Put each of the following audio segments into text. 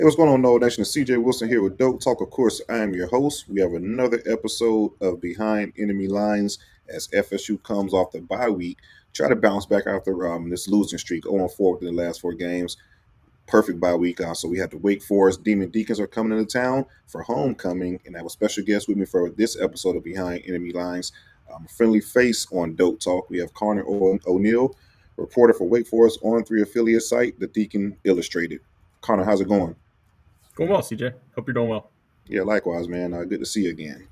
Hey, what's going on, Nole Nation? It's CJ Wilson here with Dope Talk. Of course, I am your host. We have another episode of Behind Enemy Lines as FSU comes off the bye week. Try to bounce back after this losing streak, 0-4 in the last four games. Perfect bye week. So we have the Wake Forest Deacons are coming into town for homecoming, and I have a special guest with me for this episode of Behind Enemy Lines. A friendly face on Dope Talk. We have Conor O'Neill, reporter for Wake Forest on 3 affiliate site, the Deacon Illustrated. Conor, how's it going? Going well, CJ. Hope you're doing well. Yeah, likewise, man. Good to see you again.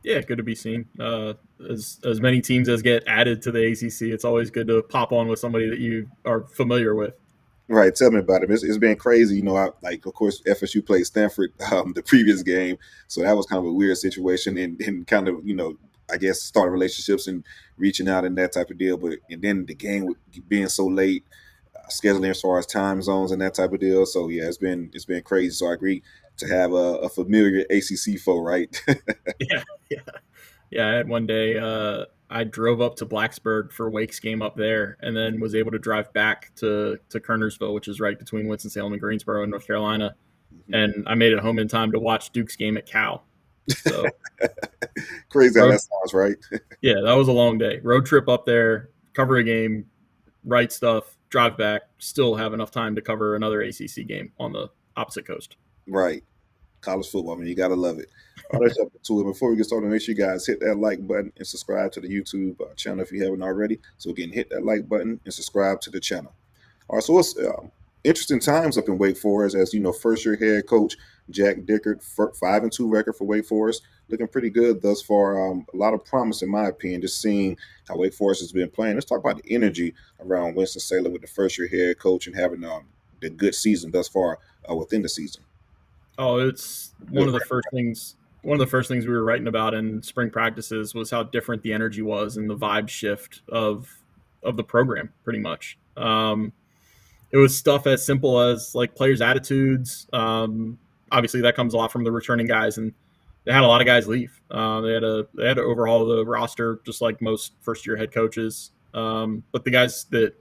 Yeah, good to be seen. As many teams as get added to the ACC, it's always good to pop on with somebody that you are familiar with. Right, tell me about it. It's been crazy. Of course, FSU played Stanford the previous game, so that was kind of a weird situation, and kind of, I guess starting relationships and reaching out and that type of deal. But and then the game being so late, scheduling as far as time zones and that type of deal. So yeah, it's been crazy. So I agree to have a familiar ACC foe, right? Yeah, yeah, yeah. I had one day. I drove up to Blacksburg for Wake's game up there, and then was able to drive back to Kernersville, which is right between Winston-Salem and Greensboro in North Carolina. And I made it home in time to watch Duke's game at Cal. So Crazy how road, that sounds, right? yeah, that was a long day. Road trip up there, cover a game, write stuff, drive back, still have enough time to cover another ACC game on the opposite coast. Right. College football, man. You gotta love it. All right, jump into it. Before we get started, make sure you guys hit that like button and subscribe to the YouTube channel if you haven't already. So again, hit that like button and subscribe to the channel. All right, so it's interesting times up in Wake Forest, as you know, first year head coach Jack Dickert, 5-2 record for Wake Forest, looking pretty good thus far. A lot of promise, in my opinion, just seeing how Wake Forest has been playing. Let's talk about the energy around Winston Salem with the first year head coach and having the good season thus far within the season. Oh, it's one Good. of the first things. One of the first things we were writing about in spring practices was how different the energy was and the vibe shift of the program. Pretty much, it was stuff as simple as like players' attitudes. Obviously, that comes a lot from the returning guys, and they had a lot of guys leave. They had to overhaul the roster, just like most first year head coaches. But the guys that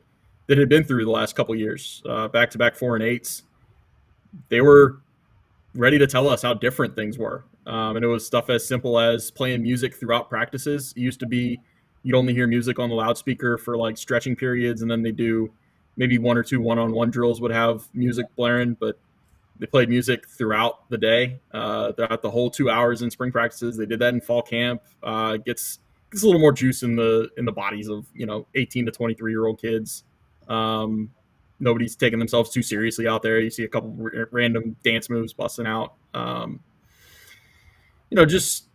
had been through the last couple years, back to back 4-8s, they were ready to tell us how different things were. And it was stuff as simple as playing music throughout practices. It used to be you'd only hear music on the loudspeaker for like stretching periods, and then they do maybe one or two one-on-one drills would have music blaring, but they played music throughout the day, throughout the whole 2 hours in spring practices. They did that in fall camp. Gets a little more juice in the bodies of 18 to 23-year-old kids. Um, Nobody's taking themselves too seriously out there. You see a couple random dance moves busting out. Just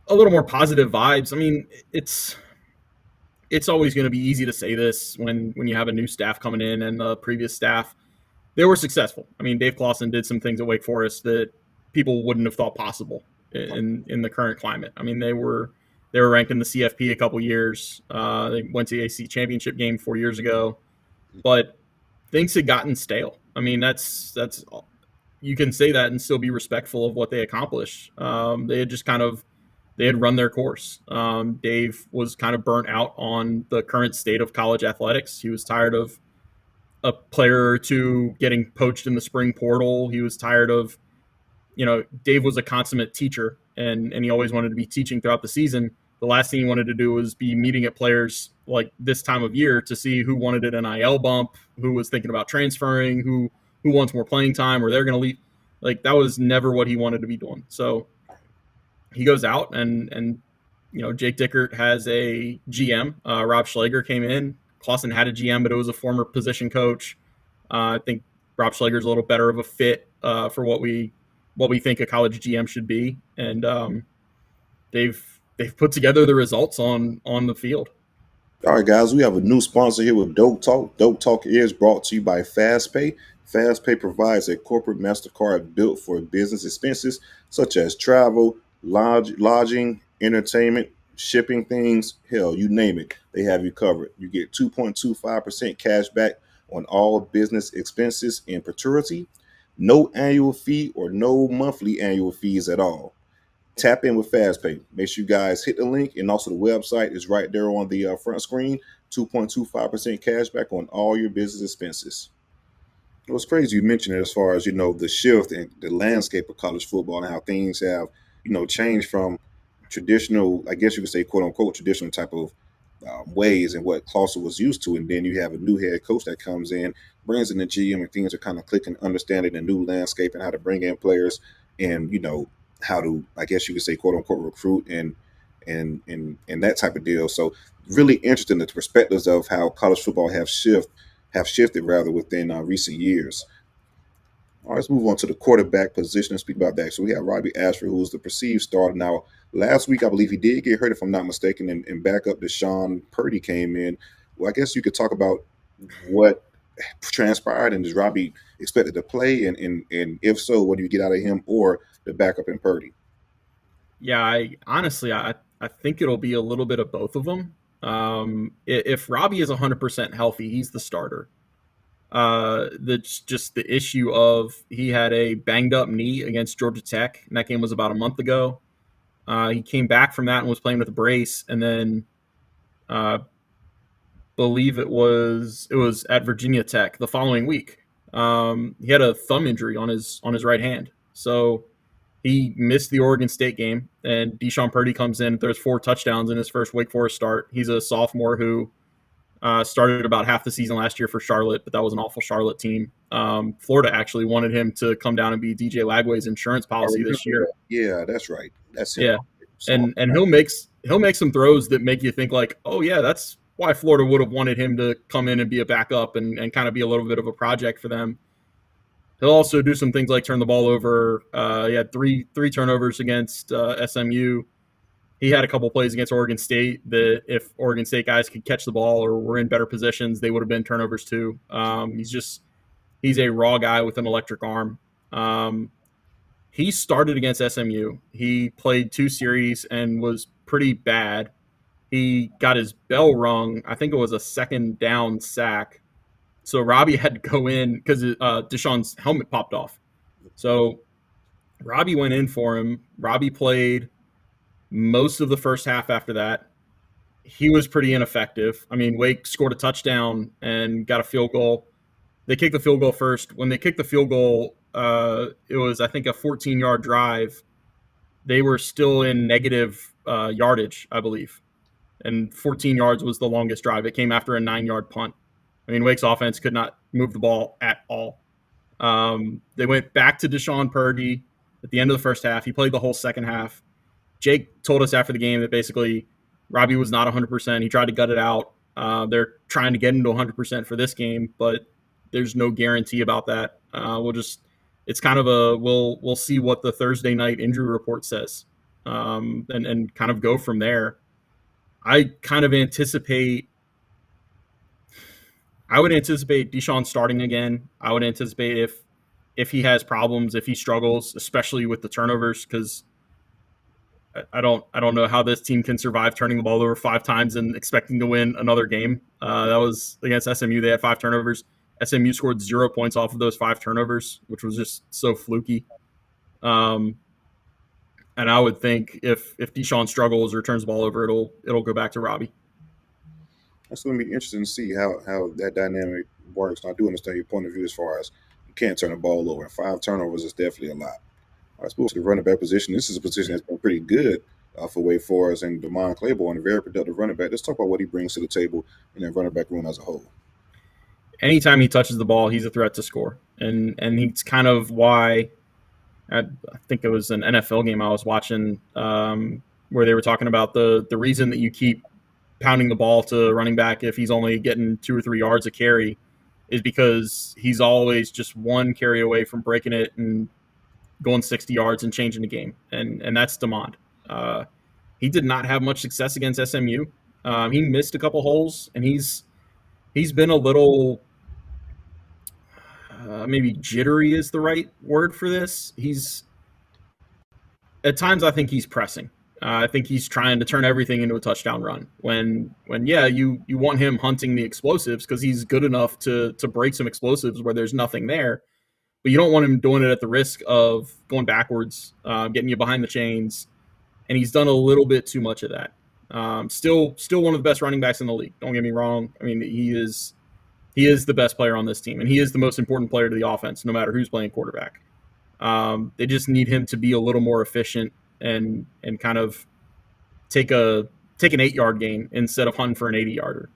a little more positive vibes. I mean, it's always going to be easy to say this when you have a new staff coming in, and the previous staff, they were successful. I mean, Dave Clawson did some things at Wake Forest that people wouldn't have thought possible in the current climate. I mean, they were ranked in the CFP a couple years. They went to the ACC championship game 4 years ago, but things had gotten stale. I mean, that's you can say that and still be respectful of what they accomplished. They had just kind of they had run their course. Dave was kind of burnt out on the current state of college athletics. He was tired of a player or two getting poached in the spring portal. He was tired of, Dave was a consummate teacher, and he always wanted to be teaching throughout the season. The last thing he wanted to do was be meeting at players like this time of year to see who wanted an NIL bump, who was thinking about transferring, who wants more playing time, or they're going to leave. Like, that was never what he wanted to be doing. So he goes out, and Jake Dickert has a GM. Rob Schlager came in. Clausen had a GM, but it was a former position coach. I think Rob Schlager's a little better of a fit for what we think a college GM should be, and they've put together the results on the field. All right, guys, we have a new sponsor here with Dope Talk. Dope Talk is brought to you by FastPay. FastPay provides a corporate MasterCard built for business expenses such as travel, lodging, entertainment, shipping things, hell, you name it, they have you covered. You get 2.25% cash back on all business expenses in perpetuity, no annual fee or no monthly annual fees at all. Tap in with FastPay. Make sure you guys hit the link, and also the website is right there on the front screen. 2.25% cash back on all your business expenses. It was crazy you mentioned it as far as the shift in the landscape of college football and how things have changed from traditional, I guess you could say, quote unquote, traditional type of ways and what Clausen was used to, and then you have a new head coach that comes in, brings in the GM, and things are kind of clicking, understanding the new landscape and how to bring in players, and how to, I guess you could say, quote unquote, recruit and that type of deal. So really interesting the perspectives of how college football have shifted rather within recent years. All right, let's move on to the quarterback position and speak about that. So we have Robbie Ashford, who's the perceived starter. Now, last week, I believe he did get hurt, if I'm not mistaken, and backup Deshaun Purdy came in. Well, I guess you could talk about what transpired and is Robbie expected to play, and if so, what do you get out of him or the backup in Purdy? Yeah, I honestly, I think it'll be a little bit of both of them. If Robbie is 100% healthy, he's the starter. That's just the issue of he had a banged up knee against Georgia Tech, and that game was about a month ago. He came back from that and was playing with a brace, and then uh, believe it was at Virginia Tech the following week. He had a thumb injury on his right hand, so he missed the Oregon State game. And Deshaun Purdy comes in, throws 4 touchdowns in his first Wake Forest start. He's a sophomore who started about half the season last year for Charlotte, but that was an awful Charlotte team. Florida actually wanted him to come down and be DJ Lagway's insurance I policy remember this that. year. Yeah, that's right. That's him. Yeah, So and he'll make some throws that make you think like, oh yeah, that's why Florida would have wanted him to come in and be a backup and kind of be a little bit of a project for them. He'll also do some things like turn the ball over. He had three turnovers against SMU. He had a couple plays against Oregon State that if Oregon State guys could catch the ball or were in better positions, they would have been turnovers too. He's a raw guy with an electric arm. He started against SMU. He played 2 series and was pretty bad. He got his bell rung. I think it was a second down sack. So Robbie had to go in because Deshaun's helmet popped off. So Robbie went in for him. Robbie played most of the first half after that. He was pretty ineffective. I mean, Wake scored a touchdown and got a field goal. They kicked the field goal first. When they kicked the field goal, it was, I think, a 14-yard drive. They were still in negative yardage, I believe. And 14 yards was the longest drive. It came after a 9-yard punt. I mean, Wake's offense could not move the ball at all. They went back to Deshaun Purdy at the end of the first half. He played the whole second half. Jake told us after the game that basically Robbie was not 100%. He tried to gut it out. They're trying to get him to 100% for this game, but there's no guarantee about that. It's kind of we'll see what the Thursday night injury report says, and kind of go from there. I kind of anticipate. I would anticipate Deshaun starting again. I would anticipate if he has problems, if he struggles, especially with the turnovers, because I don't know how this team can survive turning the ball over 5 times and expecting to win another game. That was against SMU. They had 5 turnovers. SMU scored 0 points off of those 5 turnovers, which was just so fluky. Um, and I would think if Deshaun struggles or turns the ball over, it'll go back to Robbie. that's going to be interesting to see how that dynamic works. And I do understand your point of view as far as you can't turn the ball over. 5 turnovers is definitely a lot. All right, let's move to the running back position. This is a position that's been pretty good for Wake Forest and Damon Claiborne, a very productive running back. Let's talk about what he brings to the table in that running back room as a whole. Anytime he touches the ball, he's a threat to score, and he's kind of why I think it was an NFL game I was watching where they were talking about the reason that you keep pounding the ball to running back if he's only getting 2 or 3 yards a carry is because he's always just one carry away from breaking it and going 60 yards and changing the game, and that's Demond. He did not have much success against SMU. He missed a couple holes, and he's been a little maybe jittery is the right word for this. He's at times I think he's pressing. I think he's trying to turn everything into a touchdown run. When yeah, you want him hunting the explosives because he's good enough to break some explosives where there's nothing there, but you don't want him doing it at the risk of going backwards, getting you behind the chains. And he's done a little bit too much of that. Still one of the best running backs in the league. Don't get me wrong. I mean, he is He is the best player on this team, and he is the most important player to the offense, no matter who's playing quarterback. They just need him to be a little more efficient and kind of take an 8-yard gain instead of hunting for an 80-yarder.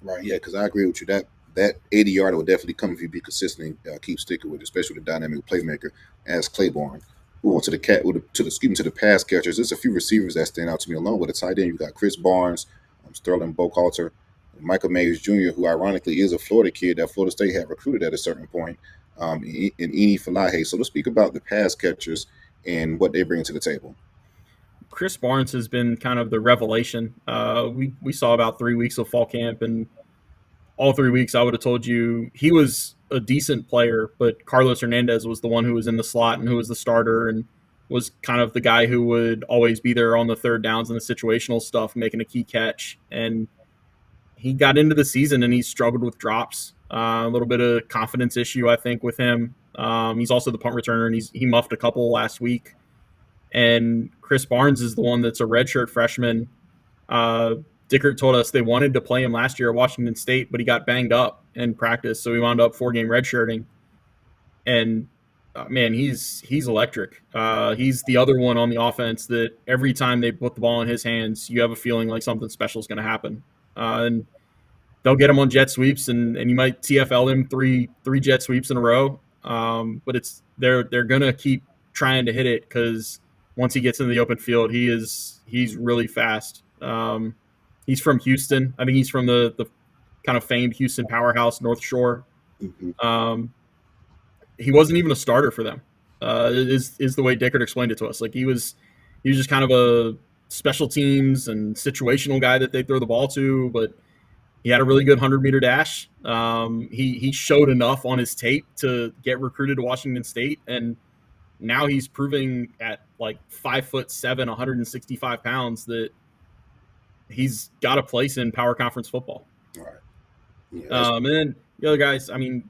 Right. Yeah, because I agree with you. That 80 yarder will definitely come if you be consistent, keep sticking with it, especially with the dynamic playmaker as Claiborne. We went to the cat to the excuse me, to the pass catchers. There's a few receivers that stand out to me along with a tight end. You got Chris Barnes, Sterling Bokalter, Michael Mays Jr., who ironically is a Florida kid that Florida State had recruited at a certain point, in Eni Falahe. So let's speak about the pass catchers and what they bring to the table. Chris Barnes has been kind of the revelation. We saw about 3 weeks of fall camp, and all 3 weeks I would have told you he was a decent player, but Carlos Hernandez was the one who was in the slot and who was the starter and was kind of the guy who would always be there on the third downs and the situational stuff, making a key catch. And he got into the season and he struggled with drops, a little bit of confidence issue, I think, with him. He's also the punt returner, and he muffed a couple last week. And Chris Barnes is the one that's a redshirt freshman. Dickert told us they wanted to play him last year at Washington State, but he got banged up in practice, so he wound up 4-game redshirting. And man, he's electric. He's the other one on the offense that every time they put the ball in his hands, you have a feeling like something special is going to happen. And they'll get him on jet sweeps, and you might TFL him three jet sweeps in a row. But they're gonna keep trying to hit it because once he gets into the open field, he's really fast. He's from Houston. I think he's from the kind of famed Houston powerhouse, North Shore. Mm-hmm. He wasn't even a starter for them. Is the way Dickert explained it to us. Like he was just kind of a special teams and situational guy that they throw the ball to, but he had a really good 100-meter dash. He showed enough on his tape to get recruited to Washington State, and now he's proving at like 5'7", 165 pounds that he's got a place in power conference football. All right. Yeah, And then the other guys, I mean,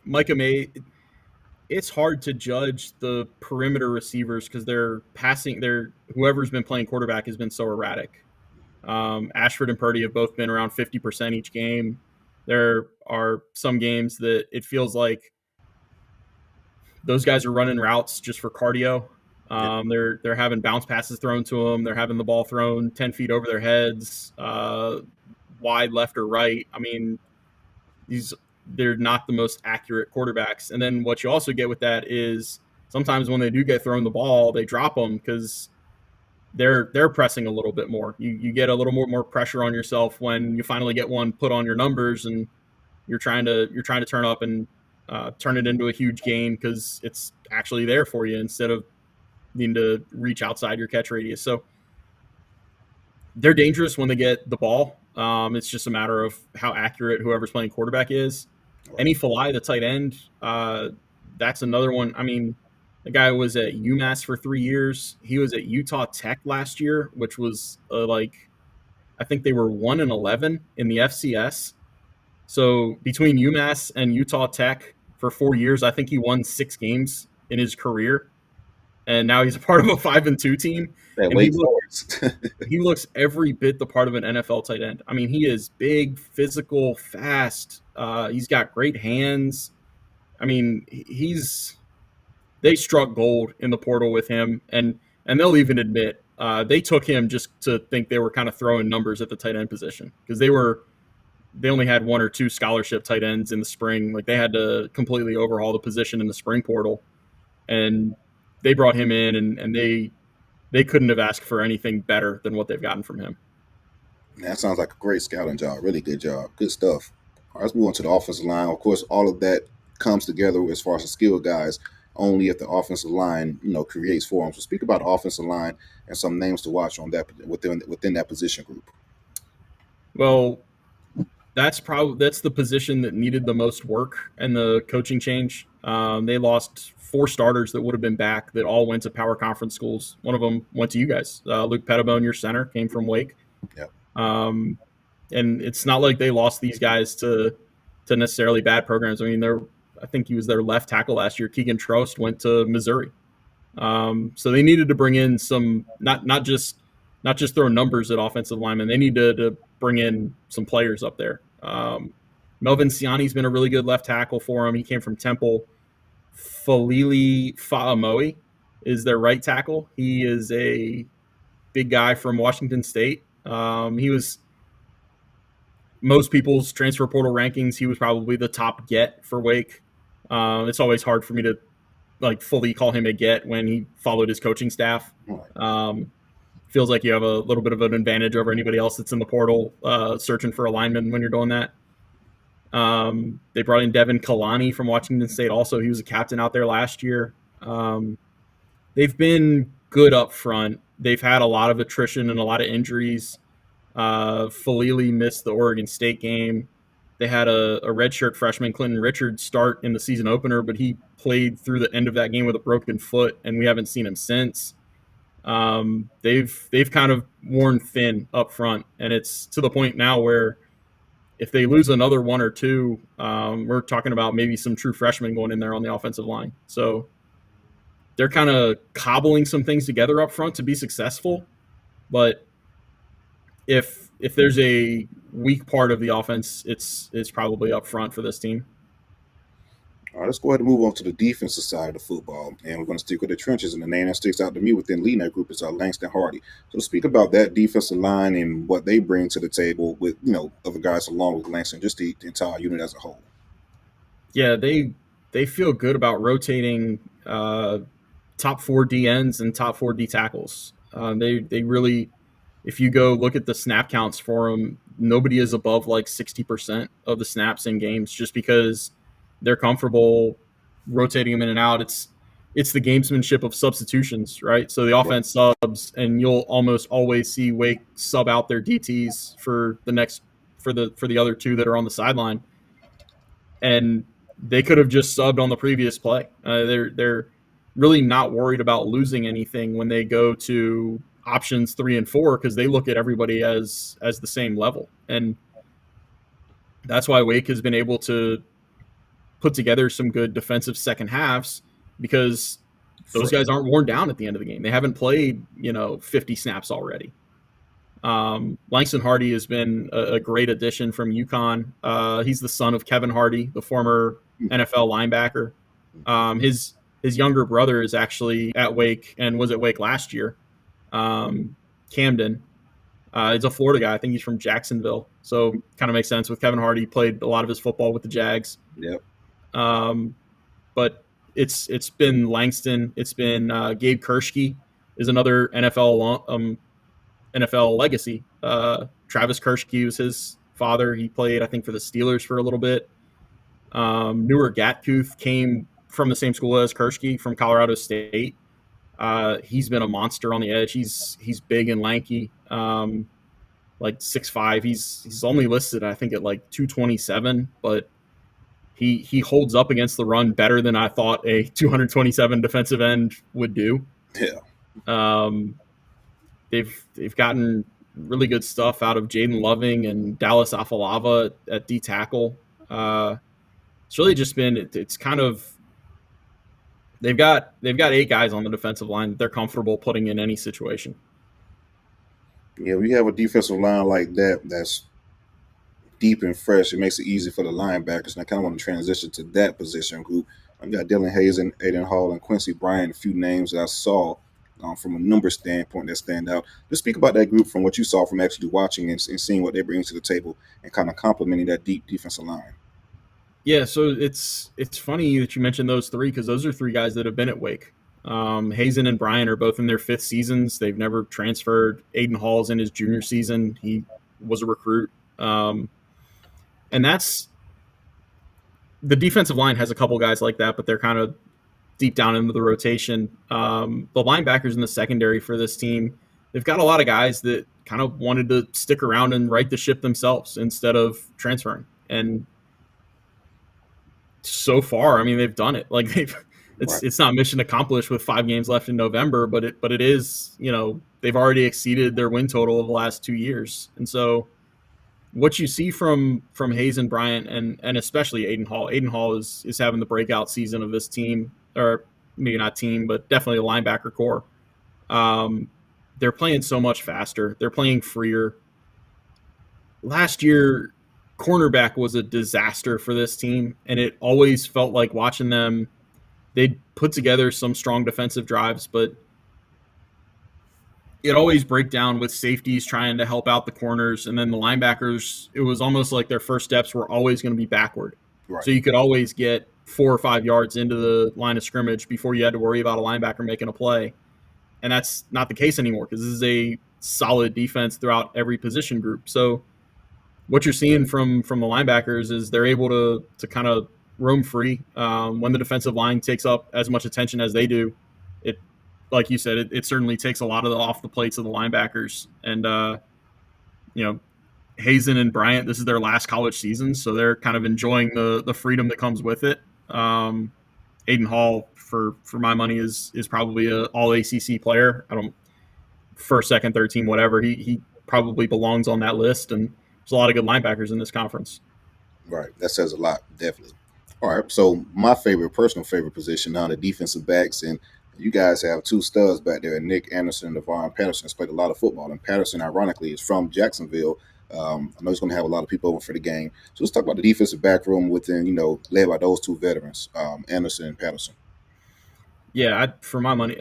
Micah May. It's hard to judge the perimeter receivers because they're passing. Whoever's been playing quarterback has been so erratic. Ashford and Purdy have both been around 50% each game. There are some games that it feels like those guys are running routes just for cardio. They're having bounce passes thrown to them. They're having the ball thrown 10 feet over their heads, wide left or right. I mean, they're not the most accurate quarterbacks. And then what you also get with that is sometimes when they do get thrown the ball, they drop them because they're pressing a little bit more. You get a little more pressure on yourself when you finally get one put on your numbers, and you're trying to turn up and turn it into a huge gain because it's actually there for you instead of needing to reach outside your catch radius. So they're dangerous when they get the ball. It's just a matter of how accurate whoever's playing quarterback is. Eni Falahe, the tight end, that's another one. I mean, the guy was at UMass for 3 years. He was at Utah Tech last year, which was I think they were 1-11 in the FCS. So between UMass and Utah Tech for 4 years, I think he won 6 games in his career. And now he's a part of a 5-2 team. that And Wake Forest. he looks every bit the part of an NFL tight end. I mean, he is big, physical, fast. He's got great hands. I mean, they struck gold in the portal with him, and they'll even admit they took him just to think they were kind of throwing numbers at the tight end position because they only had 1 or 2 scholarship tight ends in the spring. Like they had to completely overhaul the position in the spring portal, and they brought him in, and they couldn't have asked for anything better than what they've gotten from him. That sounds like a great scouting job. Really good job. Good stuff. All right, let's move on to the offensive line. Of course, all of that comes together as far as the skilled guys only if the offensive line, creates for them. So speak about the offensive line and some names to watch on that within that position group. Well, that's the position that needed the most work and the coaching change. They lost 4 starters that would have been back that all went to power conference schools. One of them went to you guys. Luke Pettibone, your center, came from Wake. Yep. And it's not like they lost these guys to necessarily bad programs. I mean, I think he was their left tackle last year. Keegan Trost went to Missouri. So they needed to bring in some not just throw numbers at offensive linemen. They needed to bring in some players up there. Melvin Siani's been a really good left tackle for him. He came from Temple. Falili Fa'amoe is their right tackle. He is a big guy from Washington State. He was most people's transfer portal rankings. He was probably the top get for Wake. It's always hard for me to like fully call him a get when he followed his coaching staff. Right. Feels like you have a little bit of an advantage over anybody else that's in the portal searching for a lineman when you're doing that. They brought in Devin Kalani from Washington State. Also, he was a captain out there last year. They've been good up front. They've had a lot of attrition and a lot of injuries. Falili missed the Oregon State game. They had a redshirt freshman, Clinton Richards, start in the season opener, but he played through the end of that game with a broken foot, and we haven't seen him since. They've kind of worn thin up front, and it's to the point now where if they lose another one or two, we're talking about maybe some true freshmen going in there on the offensive line. So they're kind of cobbling some things together up front to be successful. But if there's a weak part of the offense, it's probably up front for this team. All right, let's go ahead and move on to the defensive side of football, and we're going to stick with the trenches. And the name that sticks out to me within leading that group is Langston Hardy. So speak about that defensive line and what they bring to the table with other guys along with Langston, just the entire unit as a whole. Yeah, they feel good about rotating top 4 DNs and top 4 D tackles. They really, if you go look at the snap counts for them, nobody is above like 60% of the snaps in games, just because they're comfortable rotating them in and out. It's the gamesmanship of substitutions, right? So the offense subs, and you'll almost always see Wake sub out their DTs for the other two that are on the sideline, and they could have just subbed on the previous play. They're really not worried about losing anything when they go to options 3 and 4, because they look at everybody as the same level, and that's why Wake has been able to put together some good defensive second halves, because those guys aren't worn down at the end of the game. They haven't played 50 snaps already. Langston Hardy has been a great addition from UConn. He's the son of Kevin Hardy, the former NFL linebacker. His younger brother is actually at Wake and was at Wake last year. Camden. He's a Florida guy. I think he's from Jacksonville. So kind of makes sense with Kevin Hardy. Played a lot of his football with the Jags. Yep. But it's been Langston. It's been Gabe Kershke is another NFL legacy. Travis Kershke was his father. He played, I think, for the Steelers for a little bit. Newer Gatkuth came from the same school as Kershke from Colorado State. He's been a monster on the edge. He's big and lanky, like 6'5". He's only listed, I think, at like 227, but he holds up against the run better than I thought a 227 defensive end would do. Yeah. They've gotten really good stuff out of Jaden Loving and Dallas Afalava at D tackle. It's really just been it's kind of they've got 8 guys on the defensive line that they're comfortable putting in any situation. Yeah, we have a defensive line like that that's deep and fresh. It makes it easy for the linebackers, and I kind of want to transition to that position group. I've got Dylan Hazen, Aiden Hall, and Quincy Bryant, a few names that I saw from a number standpoint that stand out. Just speak about that group from what you saw from actually watching and seeing what they bring to the table and kind of complementing that deep defensive line. Yeah, so it's funny that you mentioned those 3, because those are 3 guys that have been at Wake. Hazen and Bryant are both in their 5th seasons. They've never transferred. Aiden Hall's in his junior season. He was a recruit. And that's the defensive line has a couple guys like that, but they're kind of deep down into the rotation. The linebackers in the secondary for this team, they've got a lot of guys that kind of wanted to stick around and right the ship themselves instead of transferring. And so far, I mean, they've done it. Like it's not mission accomplished with 5 games left in November, but it is, they've already exceeded their win total of the last 2 years. And so what you see from Hazen Bryant and especially Aiden Hall is having the breakout season of this team, or maybe not team, but definitely a linebacker core. They're playing so much faster. They're playing freer. Last year, cornerback was a disaster for this team, and it always felt like watching them. They'd put together some strong defensive drives, but it always break down with safeties trying to help out the corners, and then the linebackers. It was almost like their first steps were always going to be backward, Right. so you could always get 4 or 5 yards into the line of scrimmage before you had to worry about a linebacker making a play, and that's not the case anymore because this is a solid defense throughout every position group. So what you're seeing from the linebackers is they're able to kind of roam free when the defensive line takes up as much attention as they do. It, like you said, it certainly takes a lot of the off the plates of the linebackers. And you know, Hazen and Bryant, this is their last college season, so they're kind of enjoying the freedom that comes with it. Aiden Hall, for my money, is probably a all ACC player. I don't first, second, third team, whatever. He probably belongs on that list, and there's a lot of good linebackers in this conference. Right. That says a lot, definitely. All right. So my personal favorite position now, the defensive backs, and you guys have two studs back there, Nick Anderson and Devon Patterson. Has played a lot of football, and Patterson, ironically, is from Jacksonville. I know he's going to have a lot of people over for the game. So let's talk about the defensive back room within, led by those two veterans, Anderson and Patterson. Yeah, for my money,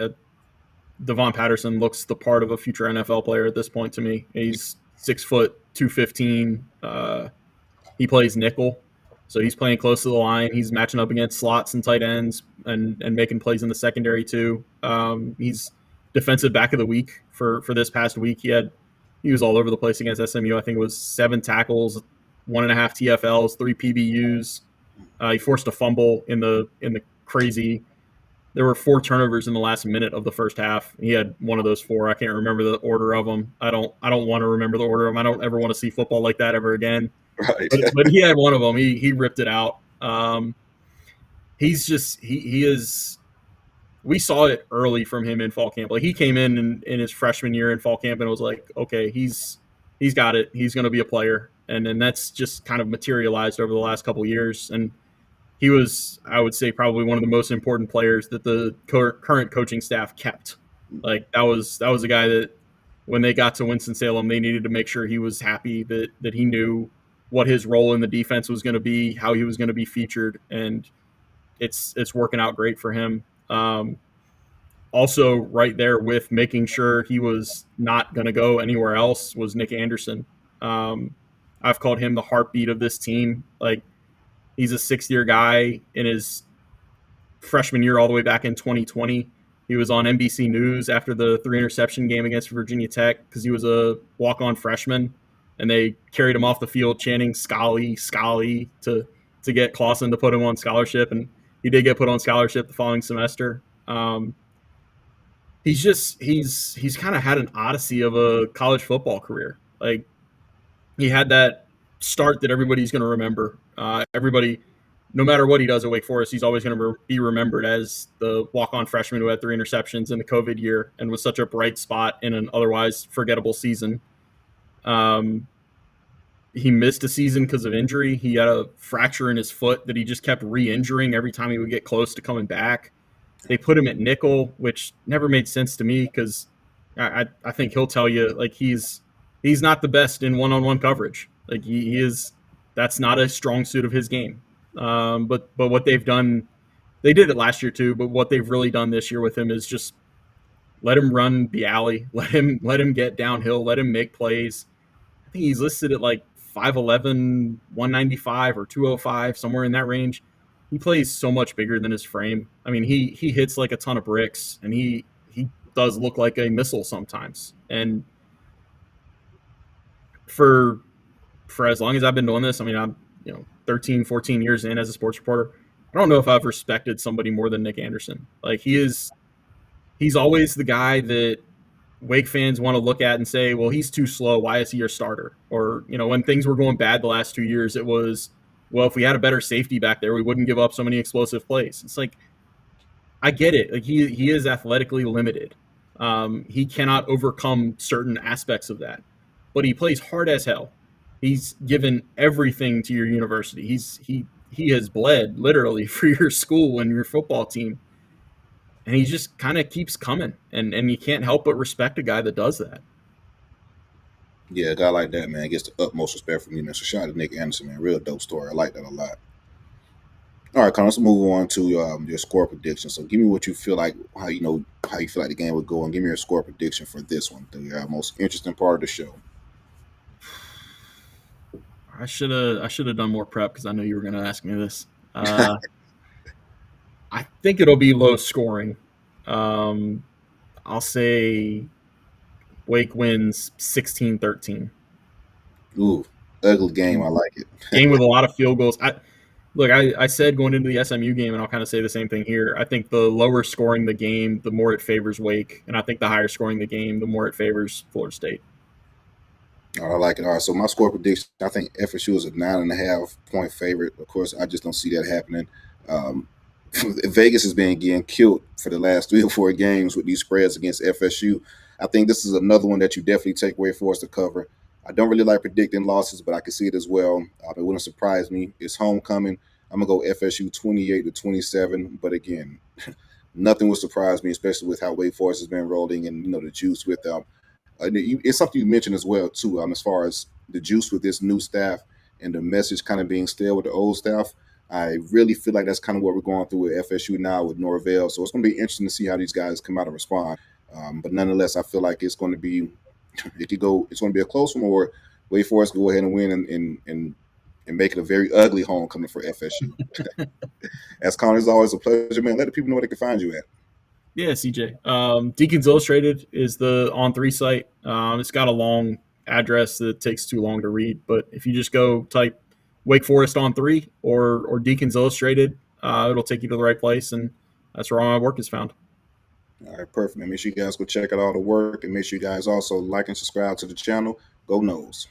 Devon Patterson looks the part of a future NFL player at this point to me. He's 6 foot 215. He plays nickel, so he's playing close to the line. He's matching up against slots and tight ends and making plays in the secondary too. He's defensive back of the week for this past week. He was all over the place against SMU. I think it was 7 tackles, 1.5 TFLs, 3 PBUs. He forced a fumble in the crazy. There were 4 turnovers in the last minute of the first half. He had one of those 4. I can't remember the order of them. I don't want to remember the order of them. I don't ever want to see football like that ever again. Right. But he had one of them. He ripped it out. He's just he is. We saw it early from him in fall camp. Like he came in his freshman year in fall camp and was like, okay, he's got it. He's going to be a player, and then that's just kind of materialized over the last couple of years. And he was, I would say, probably one of the most important players that the current coaching staff kept. Like that was a guy that when they got to Winston-Salem, they needed to make sure he was happy that he knew what his role in the defense was going to be, how he was going to be featured, and it's working out great for him. Also, right there with making sure he was not going to go anywhere else was Nick Anderson. I've called him the heartbeat of this team. Like he's a 6th-year guy in his freshman year all the way back in 2020. He was on NBC News after the 3-interception game against Virginia Tech because he was a walk-on freshman, and they carried him off the field chanting "Scully, Scully" to get Clausen to put him on scholarship, and he did get put on scholarship the following semester. He's kind of had an odyssey of a college football career. Like he had that start that everybody's going to remember. Everybody, no matter what he does at Wake Forest, he's always going to be remembered as the walk-on freshman who had 3 interceptions in the COVID year and was such a bright spot in an otherwise forgettable season. He missed a season because of injury. He had a fracture in his foot that he just kept re-injuring every time he would get close to coming back. They put him at nickel, which never made sense to me because I think he'll tell you like he's not the best in one-on-one coverage. Like he is. That's not a strong suit of his game. But what they've done, they did it last year too. But what they've really done this year with him is just let him run the alley, let him get downhill, let him make plays. I think he's listed at like 5'11", 195 or 205, somewhere in that range. He plays so much bigger than his frame. I mean, he hits like a ton of bricks, and he does look like a missile sometimes. And for as long as I've been doing this, I mean, I'm 13, 14 years in as a sports reporter. I don't know if I've respected somebody more than Nick Anderson. Like he's always the guy that Wake fans want to look at and say, well, he's too slow. Why is he your starter? Or, when things were going bad the last 2 years, it was, well, if we had a better safety back there, we wouldn't give up so many explosive plays. It's like, I get it. Like he is athletically limited. He cannot overcome certain aspects of that, but he plays hard as hell. He's given everything to your university. He has bled literally for your school and your football team. And he just kind of keeps coming. And you can't help but respect a guy that does that. Yeah, a guy like that, man, gets the utmost respect from me, man. So shout out to Nick Anderson, man. Real dope story. I like that a lot. All right, Connor, let's move on to your score prediction. So give me what you feel like, how you feel like the game would go, and give me your score prediction for this one, the most interesting part of the show. I should have done more prep because I knew you were going to ask me this. I think it'll be low scoring. Um, I'll say Wake wins 16-13. Ooh, ugly game. I Game, like it. game with a lot of field goals. I said going into the SMU game, and I'll kind of say the same thing here. I think the lower scoring the game, the more it favors Wake, and I think the higher scoring the game, the more it favors Florida State. I like it. All right, so my score prediction, I think FSU is a 9.5 point favorite. Of course, I just don't see that happening. Um, Vegas has been getting killed for the last 3 or 4 games with these spreads against FSU. I think this is another one that you definitely take away for us to cover. I don't really like predicting losses, but I can see it as well. It wouldn't surprise me. It's homecoming. I'm gonna go FSU 28-27. But again, nothing would surprise me, especially with how Wake Forest has been rolling and the juice with it's something you mentioned as well too. As far as the juice with this new staff and the message kind of being stale with the old staff, I really feel like that's kind of what we're going through with FSU now with Norvell. So it's going to be interesting to see how these guys come out and respond. But nonetheless, I feel like it's going to be it could go. It's going to be a close one, or wait for us to go ahead and win and make it a very ugly homecoming for FSU. As Connor, it's always a pleasure, man. Let the people know where they can find you at. Yeah, CJ. Deacon's Illustrated is the On3 site. It's got a long address that takes too long to read, but if you just go type Wake Forest On3 or Deacon's Illustrated, it'll take you to the right place, and that's where all my work is found. All right, perfect, man. Make sure you guys go check out all the work and make sure you guys also like and subscribe to the channel. Go Noles.